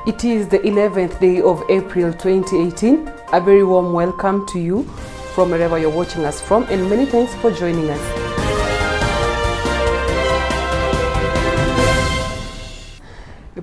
It is the 11th day of April 2018. A very warm welcome to you from wherever you're watching us from, and many thanks for joining us.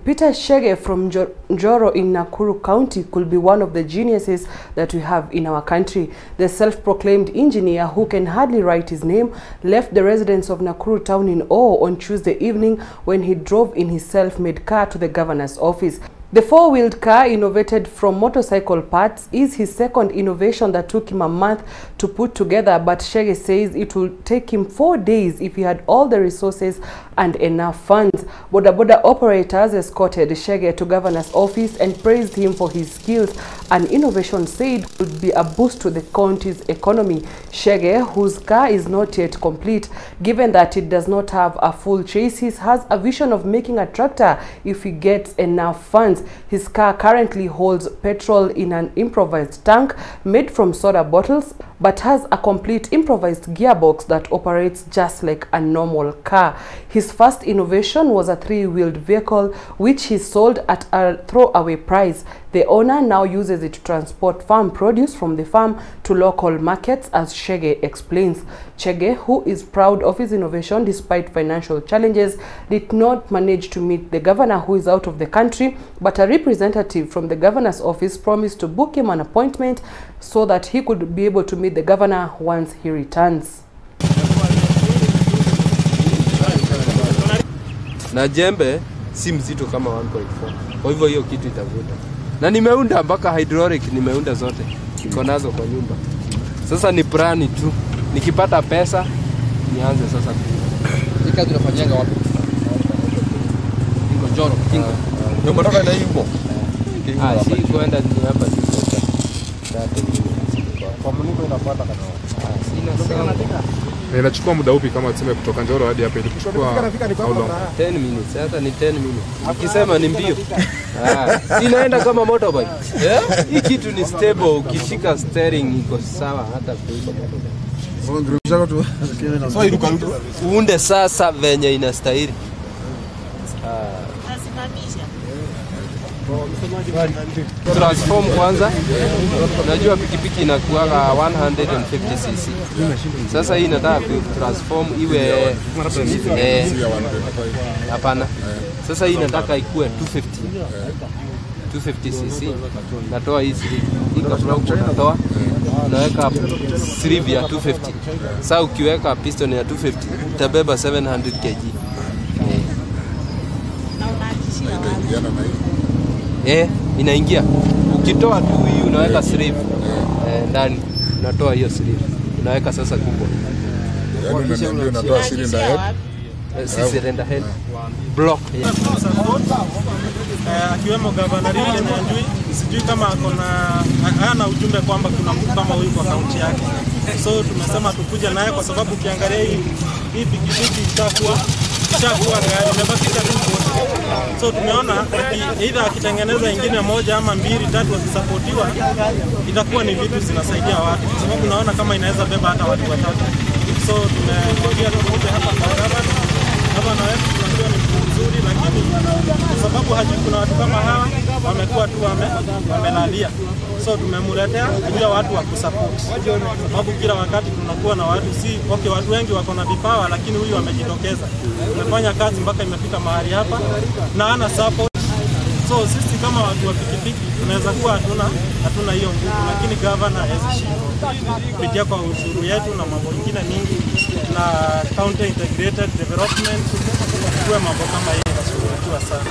Peter Shege from Njoro in Nakuru County could be one of the geniuses that we have in our country. The self-proclaimed engineer, who can hardly write his name, left the residents of Nakuru town in awe on Tuesday evening when he drove in his self-made car to the governor's office. The four-wheeled car, innovated from motorcycle parts, is his second innovation that took him a month to put together, but Shege says it will take him 4 days if he had all the resources and enough funds. Boda operators escorted Shege to governor's office and praised him for his skills. An innovation said would be a boost to the county's economy. Shege, whose car is not yet complete, given that it does not have a full chassis, has a vision of making a tractor if he gets enough funds. His car currently holds petrol in an improvised tank made from soda bottles, but has a complete improvised gearbox that operates just like a normal car. His first innovation was a 3-wheeled vehicle, which he sold at a throwaway price. The owner now uses it to transport farm produce from the farm to local markets, as Shege explains. Shege, who is proud of his innovation despite financial challenges, did not manage to meet the governor, who is out of the country, but a representative from the governor's office promised to book him an appointment so that he could be able to meet the governor once he returns. Na jembe si mzito kama 1.4. Kwa hivyo hiyo kitu itavuta. Na nimeunda mpaka hydraulic, nimeunda zote. Niko nazo kwa nyumba. Sasa ni plani tu. Nikipata pesa nianze sasa. Hii kazi tunafanyanga wapi? Niko Njoro, Kingo. Ndio mtoka na hivyo. Si kwenda ni hapa tu sasa. Kwa mningo inapata kana. Sina sana. Inachukua muda upi kama tuseme kutoka Njoro hadi hapa ilichukua 10 minutes, hata ni 10 minutes. Ukisema ni mbio. Inaenda kama motorbike. Hii kitu ni stable, ukishika steering iko sawa hata kuliko motorbike. So iruka uunde sasa venye inastahili. Transform kwanza. Najua pikipiki inakuaga 150cc. Sasa hii nataka transform iwe hapana. Sasa hii nataka ikue 250cc. Natoa hii natoa naweka sleeve ya 250. Sasa ukiweka piston ya 250 itabeba 700 kg. Inaingia. Ukitoa tu hii unaweka sleeve ndani. Unatoa hiyo sleeve. Unaweka sasa kubwa. Yaani unatoa cylinder head. Cylinder head. Block. Akiwemo governor Njui, sijui kama ana ujumbe kwamba kuna mtu kama huyu kwa kaunti yake. So tumesema tukuje naye kwa sababu ukiangalia hii pikipiki itakuwa gari imebaki tu. So tumeona either akitengeneza ingine moja ama 2, 3 wakisapotiwa itakuwa ni vitu zinasaidia watu, kwa sababu naona kama inaweza beba hata watu watatu. So tumekuja tukuje hapa kwa hapa na wewe tunajua ni mzuri, lakini kwa sababu kuna watu kama hawa wamekuwa tu wamelalia. So tumemletea bila watu wa kusupport, sababu kila wakati tunakuwa na watu watu wengi wako na vipawa, lakini huyu amejitokeza. Tumefanya kazi mpaka imefika mahali hapa na ana support. So sisi kama watu wa pikipiki tunaweza kuwa hatuna hiyo nguvu, lakini governor hawezi kupitia kwa ushuru yetu na mambo mengine mingi na counter integrated development, kwa mambo kama hiyo tunashukuru sana.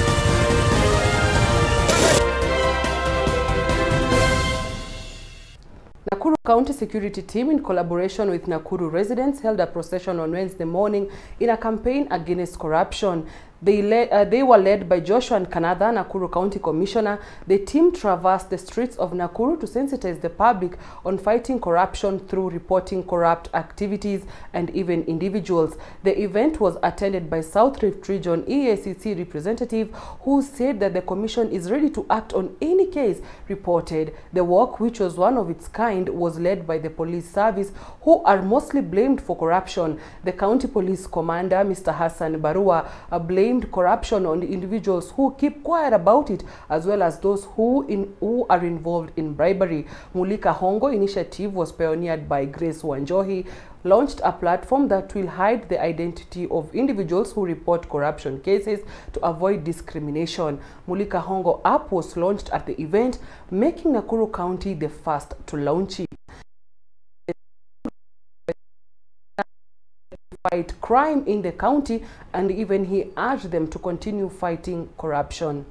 Nakuru County Security Team, in collaboration with Nakuru residents, held a procession on Wednesday morning in a campaign against corruption. They were led by Joshua Kanada, Nakuru County Commissioner. The team traversed the streets of Nakuru to sensitize the public on fighting corruption through reporting corrupt activities and even individuals. The event was attended by South Rift Region EACC representative, who said that the commission is ready to act on any case reported. The work, which was one of its kind, was led by the police service, who are mostly blamed for corruption. The county police commander, Mr. Hassan Barua, blamed blamed corruption on the individuals who keep quiet about it, as well as those who are involved in bribery. Mulika Hongo initiative was pioneered by Grace Wanjohi, launched a platform that will hide the identity of individuals who report corruption cases to avoid discrimination. Mulika Hongo app was launched at the event, making Nakuru County the first to launch it. Fight crime in the county, and even he urged them to continue fighting corruption.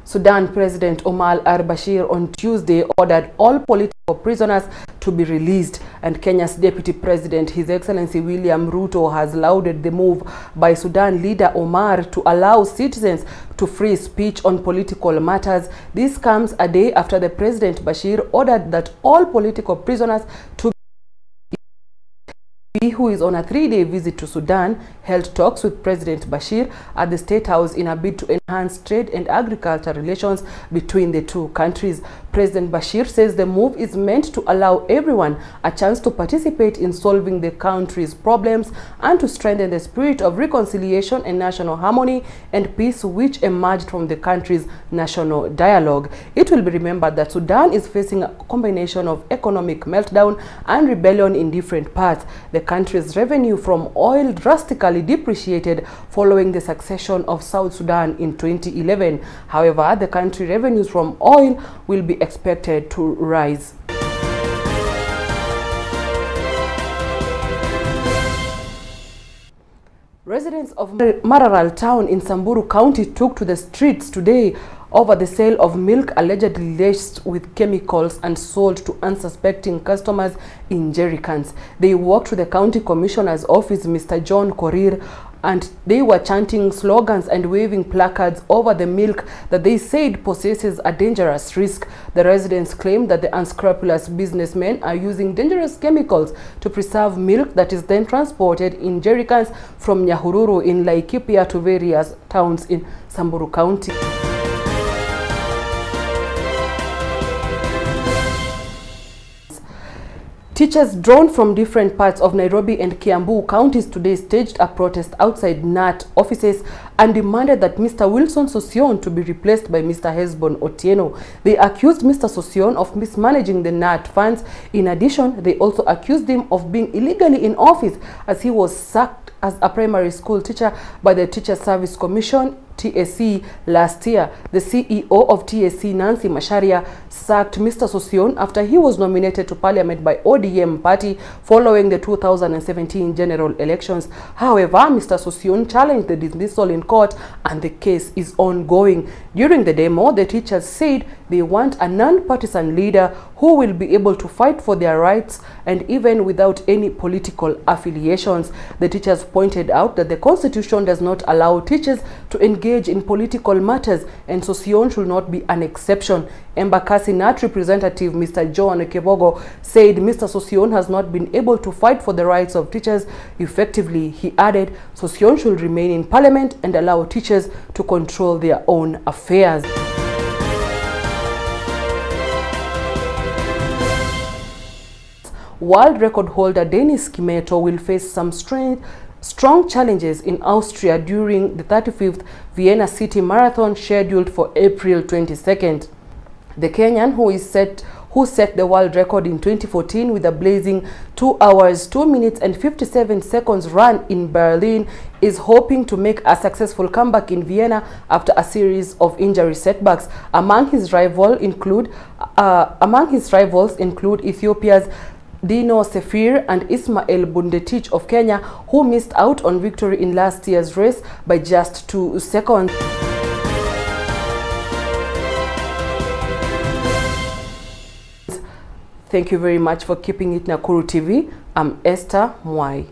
Sudan President Omar al-Bashir on Tuesday ordered all political prisoners to be released, and Kenya's Deputy President, His Excellency William Ruto, has lauded the move by Sudan leader Omar to allow citizens to free speech on political matters. This comes a day after the President Bashir ordered that all political prisoners to who is on a 3-day visit to Sudan held talks with President Bashir at the State House in a bid to enhance trade and agriculture relations between the two countries. President Bashir says the move is meant to allow everyone a chance to participate in solving the country's problems and to strengthen the spirit of reconciliation and national harmony and peace which emerged from the country's national dialogue. It will be remembered that Sudan is facing a combination of economic meltdown and rebellion in different parts. The country's revenue from oil drastically depreciated following the succession of South Sudan in 2011. However, the country revenues from oil will be expected to rise. Residents of Mararal town in Samburu County took to the streets today over the sale of milk allegedly laced with chemicals and sold to unsuspecting customers in jerrycans. They walked to the county commissioner's office, Mr. John Korir, and they were chanting slogans and waving placards over the milk that they said possesses a dangerous risk. The residents claimed that the unscrupulous businessmen are using dangerous chemicals to preserve milk that is then transported in jerrycans from Nyahururu in Laikipia to various towns in Samburu County. Teachers drawn from different parts of Nairobi and Kiambu counties today staged a protest outside NAT offices and demanded that Mr. Wilson Sosion to be replaced by Mr. Hesbon Otieno. They accused Mr. Sosion of mismanaging the NAT funds. In addition, they also accused him of being illegally in office as he was sacked as a primary school teacher by the Teacher Service Commission TSC last year. The CEO of TSC, Nancy Masharia, sacked Mr. Sosion after he was nominated to parliament by ODM party following the 2017 general elections. However, Mr. Sosion challenged the dismissal in court and the case is ongoing. During the demo, the teachers said they want a non-partisan leader who will be able to fight for their rights and even without any political affiliations. The teachers pointed out that the constitution does not allow teachers to engage in political matters, and Sosion should not be an exception. Embakasi NAT representative Mr. John Kebogo said Mr. Sosion has not been able to fight for the rights of teachers effectively. He added Sosion should remain in parliament and allow teachers to control their own affairs. World record holder Dennis Kimeto will face some strong challenges in Austria during the 35th Vienna City Marathon scheduled for April 22nd. The Kenyan, who set the world record in 2014 with a blazing 2 hours, 2 minutes and 57 seconds run in Berlin, is hoping to make a successful comeback in Vienna after a series of injury setbacks. Among his rivals include Ethiopia's Dino Sefir and Ismael Bundetich of Kenya, who missed out on victory in last year's race by just 2 seconds. Thank you very much for keeping it Nakuru TV. I'm Esther Mwai.